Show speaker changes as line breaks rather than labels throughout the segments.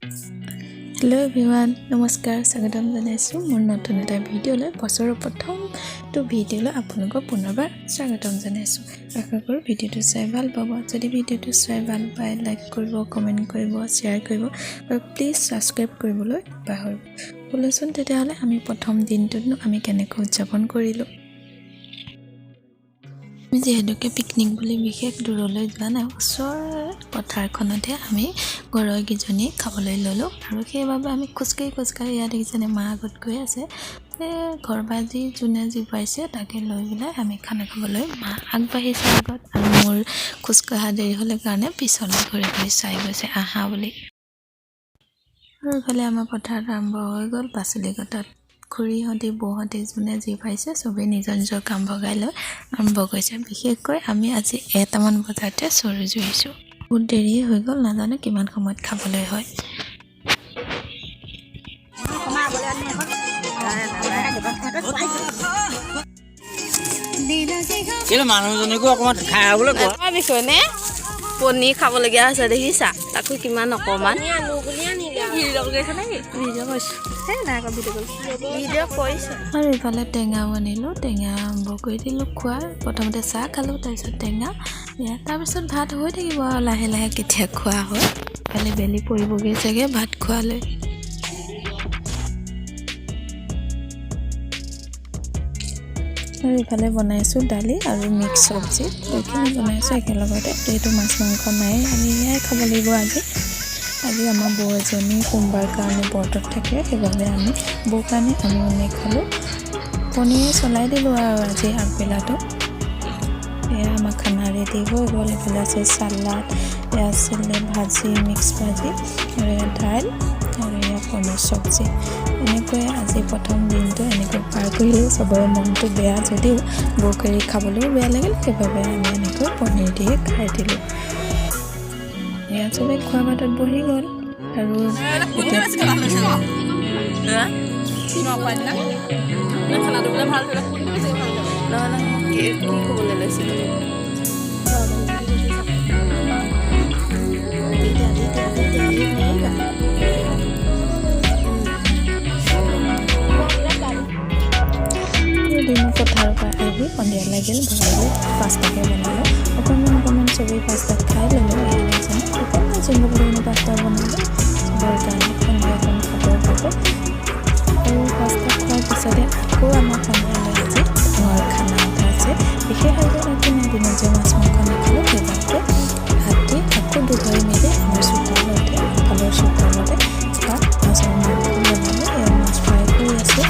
hello everyone नमस्कार स्वागतम जनाइছো মোৰ নতুন এটা ভিডিঅ'লৈ বছৰৰ প্ৰথম তো ভিডিঅ'লৈ আপোনালোকক পুনৰবাৰ স্বাগতম জনাইছো আশা কৰোঁ ভিডিঅ'টো চাই ভাল পাব যদি ভিডিঅ'টো চাই ভাল পায় লাইক কৰিব কমেন্ট কৰিব শেয়াৰ কৰিব আৰু প্লিজ সাবস্ক্ৰাইব কৰিবলৈ পাহৰিব বলচোন তেতিয়াহ'লে আমি প্ৰথম দিনটোত আমি কেনেকৈ উদযাপন কৰিলো আমি যেহেতুকে পিকনিক বুলি বিশেষ দূৰলৈ যোৱা নাই ওচৰ পথাৰখনতে আমি ঘৰৰ কিজনী খাবলৈ ললো আৰু সেইবাবে আমি খোজকাঢ়ি ইয়াত দেখিছেনে মা আগত গৈ আছে ঘৰবাজি যোনে যি পাইছে তাকে লৈ গলে আমি খানা খাবলৈ মা আগবাঢ়িছে আগত আৰু মোৰ খোজকাঢ়া দেৰি হ'লে কাৰণে পিছলৈ ঘূৰি চাই গৈছে আহা বুলি আৰু ইফালে আমাৰ পথাৰ আৰম্ভ হৈ গ'ল পাচলি কটাত খুৰীহঁতি বৌহঁতি যোনে যি পাইছে সবে নিজৰ নিজৰ কাম ভগাই লৈ আৰম্ভ কৰিছে বিশেষকৈ আমি আজি 1টামান বজাতে চৰি জুইছো বহুত দেৰি হৈ গ'ল নাজানো কিমান সময়ত খাবলৈ হয়
কেলে মানুহজনীকো অকমান খাই আবলৈ কোৱা
বিষয়নে পনী খাবলগীয়া হৈছে দেখিছা তাকো কিমান অকমান
আৰু ইফালে টেঙা বনিলো টেঙা আৰম্ভ কৰি দিলোঁ খোৱা প্ৰথমতে চাহ খালোঁ তাৰপিছত টেঙা তাৰপিছত ভাত হৈ থাকিব আৰু লাহে লাহে কেতিয়া খোৱা হয় ইফালে বেলি পৰিবগৈ চাগে ভাত খোৱালৈ আৰু ইফালে বনাইছোঁ দালি আৰু মিক্স চব্জি এইখিনি বনাইছোঁ একেলগতে এইটো মাছ মাংস নাই আমি এয়াই খাব লাগিব আজি আমাৰ বৌ এজনী সোমবাৰ কাৰণে ব্ৰতত থাকে সেইবাবে আমি বৌ কাৰণে আমি খালোঁ পনীৰ চলাই দিলোঁ আৰু আজি আগবেলাটো এয়া আমাৰ খানা ৰেডি হৈ গ'ল এইফালে আছে চালাড এয়া আছিলে ভাজি মিক্স ভাজি আৰু এয়া দাইল আৰু এয়া পনীৰ চব্জি এনেকৈ আজি প্ৰথম দিনটো এনেকৈ পাৰ কৰিলোঁ চবৰে মনটো বেয়া যদিও বৌকাৰী খাবলৈও বেয়া লাগিল সেইবাবে আমি এনেকৈ পনীৰ দিয়ে খাই দিলোঁ এয়া চবে খোৱা বাটত বহি গ'ল আৰু পথাৰৰ পৰা আহি সন্ধিয়া লাগিল ভাবিলোঁ পাস্তাকে বনালোঁ অকণমান চবেই পাস্তা খাই ল'লোঁ অকণমান চিম্পুল পাস্তা বনালোঁ চবৰ কাৰণে সন্ধিয়াখন খাবৰ বাবে আৰু পাস্তা খোৱাৰ পিছতে আকৌ আমাৰ সন্ধিয়ালৈ আজি ঘৰ খানা এটা আছে বিশেষ আৰু আজি দিনত যে মাছ মাংস নাখালোঁ সেইবাবে ভাত দি আকৌ দুঘৰ মিলি আমাৰ চোতালতে আগফালৰ চোতালতে তাত মাছৰ মাংস বনালোঁ এয়া মাছ ফ্ৰাই কৰি আছোঁ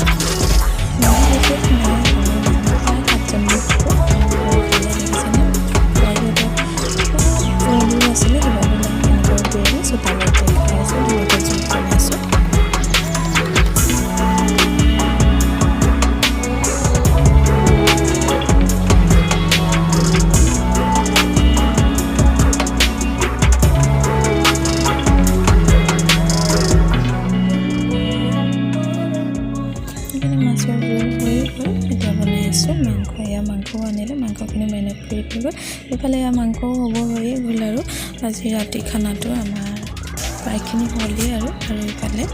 মাংস আনিলে মাংসখিনি মেৰিনেট কৰি থৈ গ'ল এইফালে মাংসও হ'ব হৈয়ে গ'ল আৰু আজি ৰাতি খানাটো আমাৰ প্ৰায়খিনি হ'লেই আৰু ইফালে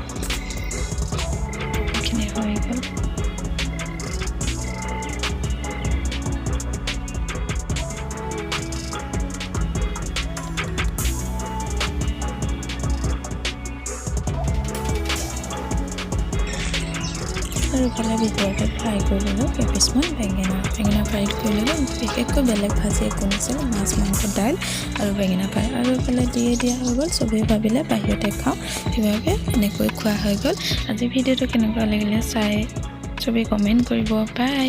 এইখিনি হৈ গ'ল আৰু ইফালে ভিতৰতে ফ্ৰাই কৰি ল'লোঁ কেইপিচমান বেঙেনা ফ্ৰাই কৰি ল'লোঁ বিশেষকৈ বেলেগ ভাজি একো নাছিলে মাছ মাংস দাইল আৰু বেঙেনা ফ্ৰাই আৰু ইফালে দিয়া হৈ গ'ল চবেই ভাবিলে বাহিৰতে খাওঁ সেইবাবে এনেকৈ খোৱা হৈ গ'ল আজি ভিডিঅ'টো কেনেকুৱা লাগিলে চাই চবেই কমেণ্ট কৰিব বাই